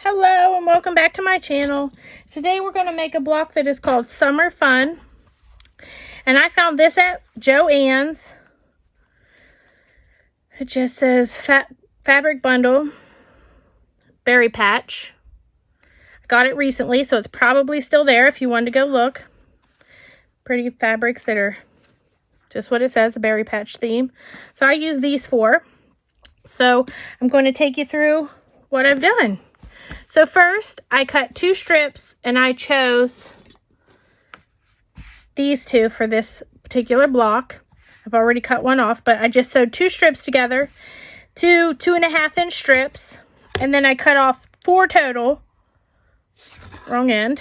Hello and welcome back to my channel. Today we're going to make a block that is called Summer Fun. And I found this at Joann's. It just says fabric bundle, berry patch. I got it recently, so it's probably still there if you wanted to go look. Pretty fabrics that are just what it says, a berry patch theme. So I use these four. So I'm going to take you through what I've done. So first, I cut 2 strips, and I chose these 2 for this particular block. I've already cut one off, but I just sewed 2 strips together, 2 2.5-inch strips, and then I cut off 4 total. Wrong end.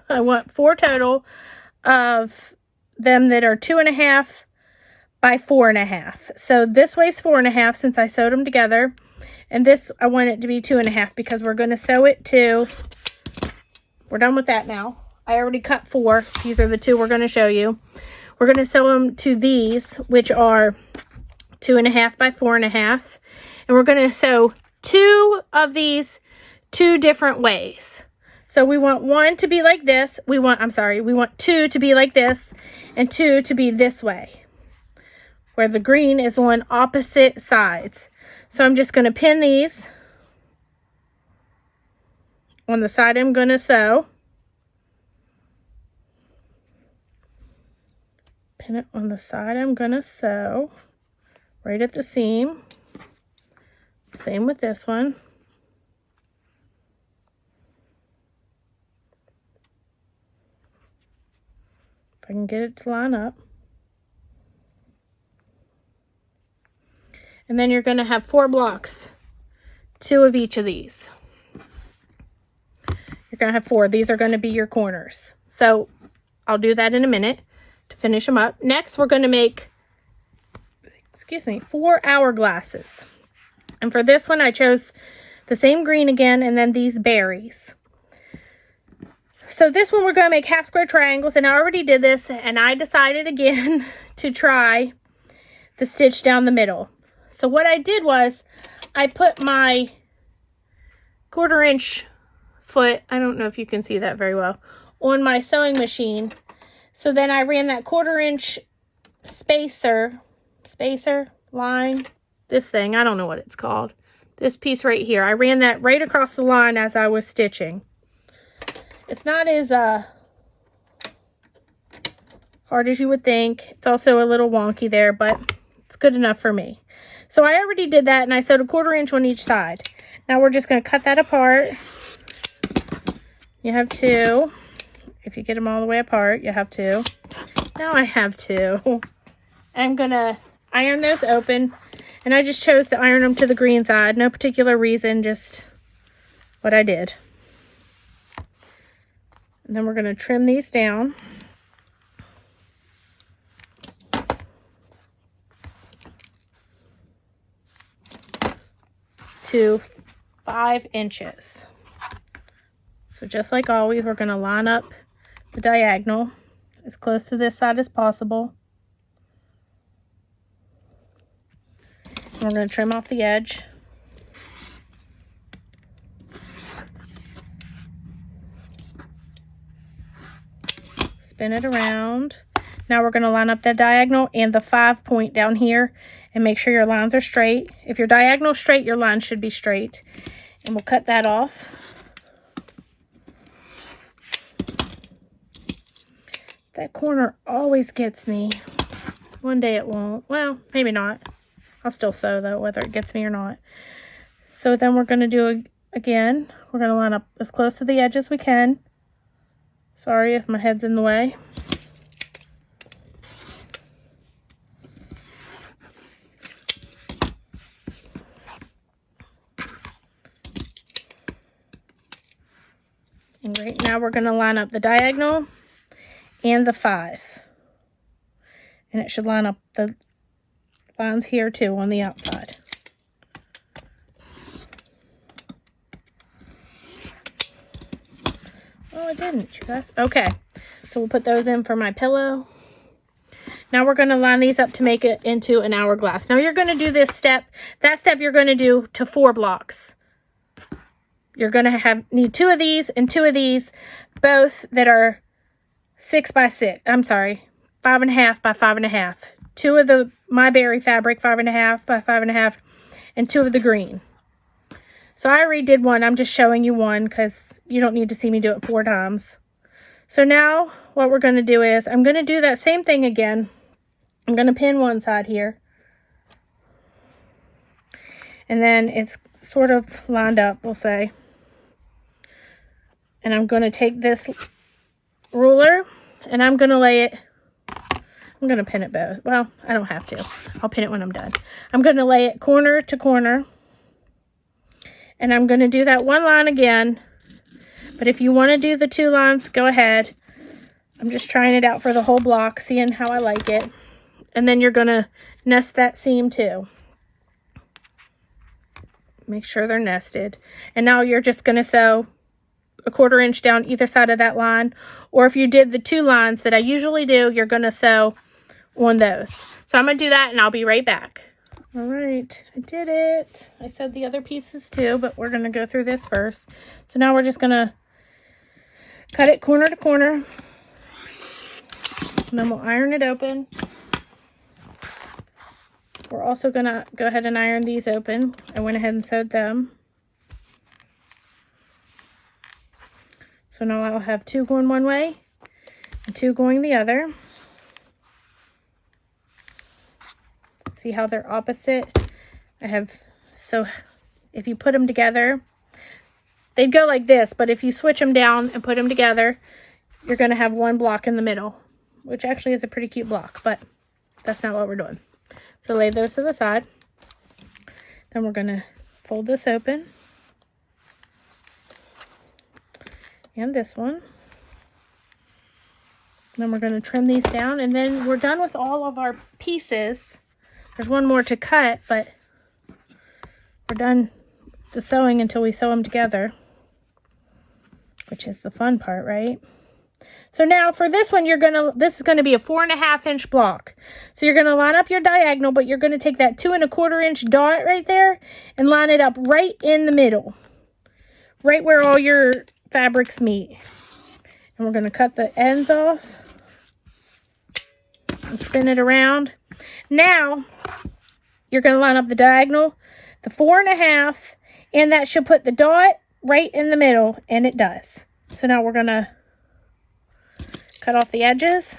I want 4 total of them that are 2.5 by 4.5. So this weighs 4.5 since I sewed them together. And this, I want it to be 2.5 because we're going to sew it to, we're done with that now. I already cut 4. These are the 2 we're going to show you. We're going to sew them to these, which are 2.5 by 4.5. And we're going to sew 2 of these 2 different ways. So we want one to be like this. We want 2 to be like this and 2 to be this way, where the green is on opposite sides. So I'm just going to pin these on the side I'm going to sew. Pin it on the side I'm going to sew, right at the seam. Same with this one. If I can get it to line up. And then you're going to have 4 blocks, 2 of each of these. You're going to have 4. These are going to be your corners. So I'll do that in a minute to finish them up. Next, we're going to make, 4 hourglasses. And for this one, I chose the same green again, and then these berries. So this one, we're going to make half square triangles, and I already did this, and I decided again to try the stitch down the middle. So what I did was I put my 1/4-inch foot, I don't know if you can see that very well, on my sewing machine. So then I ran that 1/4-inch spacer line, this thing, I don't know what it's called. This piece right here, I ran that right across the line as I was stitching. It's not as hard as you would think. It's also a little wonky there, but it's good enough for me. So I already did that, and I sewed a 1/4 inch on each side. Now we're just going to cut that apart. You have 2. If you get them all the way apart, you have 2. Now I have 2. I'm going to iron those open, and I just chose to iron them to the green side. No particular reason, just what I did. And then we're going to trim these down. To 5 inches. So just like always, we're going to line up the diagonal as close to this side as possible. And we're going to trim off the edge. Spin it around. Now we're going to line up that diagonal and the 5 point down here and make sure your lines are straight. If your diagonal is straight, your line should be straight. And we'll cut that off. That corner always gets me. One day it won't. Well, maybe not. I'll still sew though, whether it gets me or not. So then we're going to do again. We're going to line up as close to the edge as we can. Sorry if my head's in the way. And right now we're going to line up the diagonal and the 5. And it should line up the lines here too on the outside. Oh, I didn't, you guys. Okay, so we'll put those in for my pillow. Now we're going to line these up to make it into an hourglass. Now you're going to do this step, that step you're going to do to 4 blocks. you're going to need 2 of these and 2 of these, both that are 6 by 6. I'm sorry, 5.5 by 5.5. 2 of the My Berry fabric, 5.5 by 5.5, and 2 of the green. So I already did one. I'm just showing you one because you don't need to see me do it 4 times. So now what we're going to do is I'm going to do that same thing again. I'm going to pin one side here. And then it's sort of lined up, we'll say. And I'm going to take this ruler and I'm going to lay it. I'm going to pin it both. Well, I don't have to. I'll pin it when I'm done. I'm going to lay it corner to corner. And I'm going to do that one line again. But if you want to do the 2 lines, go ahead. I'm just trying it out for the whole block, seeing how I like it. And then you're going to nest that seam too. Make sure they're nested. And now you're just going to sew a 1/4 inch down either side of that line. Or if you did the 2 lines that I usually do, you're going to sew on those. So I'm going to do that and I'll be right back. All right, I did it. I sewed the other pieces too, but we're going to go through this first. So now we're just going to cut it corner to corner. And then we'll iron it open. We're also going to go ahead and iron these open. I went ahead and sewed them. So now I'll have 2 going one way and 2 going the other. See how they're opposite? So if you put them together, they'd go like this, but if you switch them down and put them together, you're going to have one block in the middle, which actually is a pretty cute block, but that's not what we're doing. So lay those to the side. Then we're going to fold this open. And this one. Then we're going to trim these down, and then we're done with all of our pieces. There's one more to cut, but we're done the sewing until we sew them together, which is the fun part, right? So now for this one, this is going to be a 4.5 inch block. So you're going to line up your diagonal, but you're going to take that 2 1/4 inch dot right there and line it up right in the middle, right where all your fabrics meet. And we're going to cut the ends off and spin it around. Now you're going to line up the diagonal, the 4.5, and that should put the dot right in the middle, and it does. So now we're going to cut off the edges.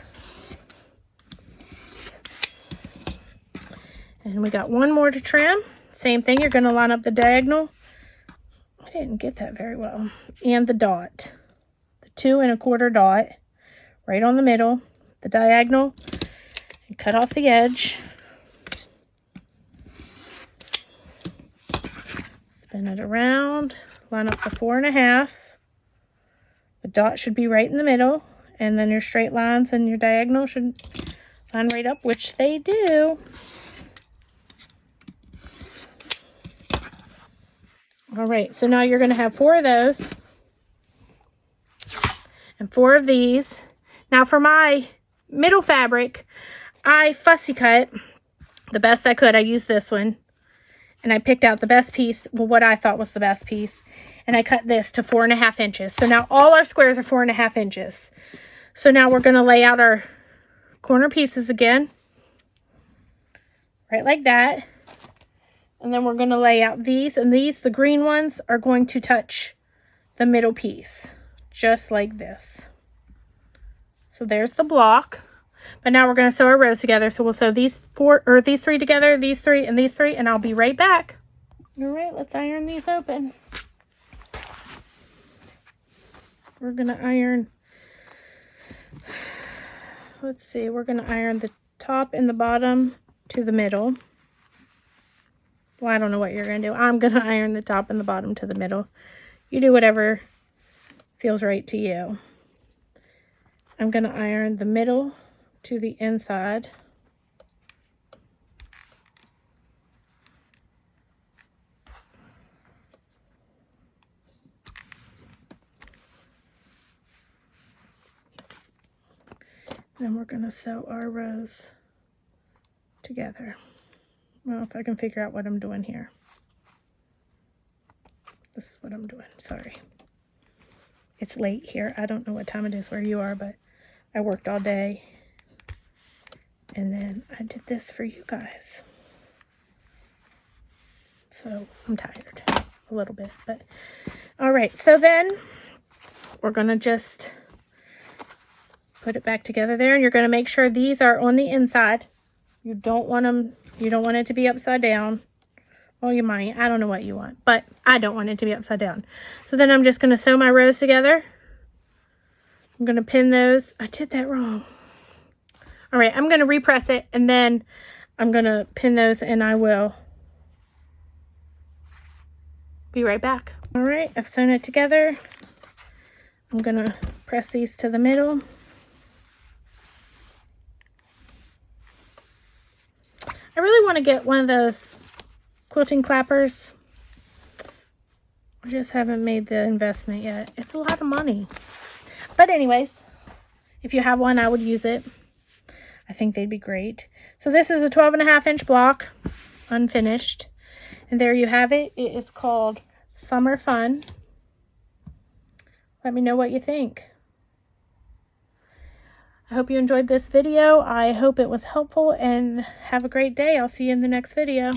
And we got one more to trim. Same thing, you're going to line up the diagonal. I didn't get that very well. And the dot. The 2 1/4 dot right on the middle, the diagonal, and cut off the edge. Spin it around, line up the 4.5. The dot should be right in the middle, and then your straight lines and your diagonal should line right up, which they do. All right, so now you're going to have 4 of those and 4 of these. Now for my middle fabric, I fussy cut the best I could. I used this one, and I picked out the best piece, well, what I thought was the best piece, and I cut this to 4.5 inches. So now all our squares are 4.5 inches. So now we're going to lay out our corner pieces again, right like that. And then we're going to lay out these, and these, the green ones, are going to touch the middle piece, just like this. So there's the block. But now we're going to sew our rows together. So we'll sew these 3 together, these 3, and these 3, and I'll be right back. All right, let's iron these open. We're going to iron, let's see, we're going to iron the top and the bottom to the middle. Well, I don't know what you're going to do. I'm going to iron the top and the bottom to the middle. You do whatever feels right to you. I'm going to iron the middle to the inside. Then we're going to sew our rows together. Well, if I can figure out what I'm doing here. This is what I'm doing. Sorry. It's late here. I don't know what time it is where you are, but I worked all day. And then I did this for you guys. So I'm tired a little bit, but all right. So then we're going to just put it back together there, and you're going to make sure these are on the inside. You don't want it to be upside down. Well, you might. I don't know what you want, but I don't want it to be upside down. So then I'm just going to sew my rows together. I'm going to pin those. I did that wrong. All right, I'm going to repress it, and then I'm going to pin those, and I will be right back. All right, I've sewn it together. I'm going to press these to the middle. I really want to get one of those quilting clappers. I just haven't made the investment yet. It's a lot of money. But anyways, if you have one, I would use it. I think they'd be great. So this is a 12.5-inch block, unfinished. And there you have it. It is called Summer Fun. Let me know what you think. I hope you enjoyed this video. I hope it was helpful, and have a great day. I'll see you in the next video.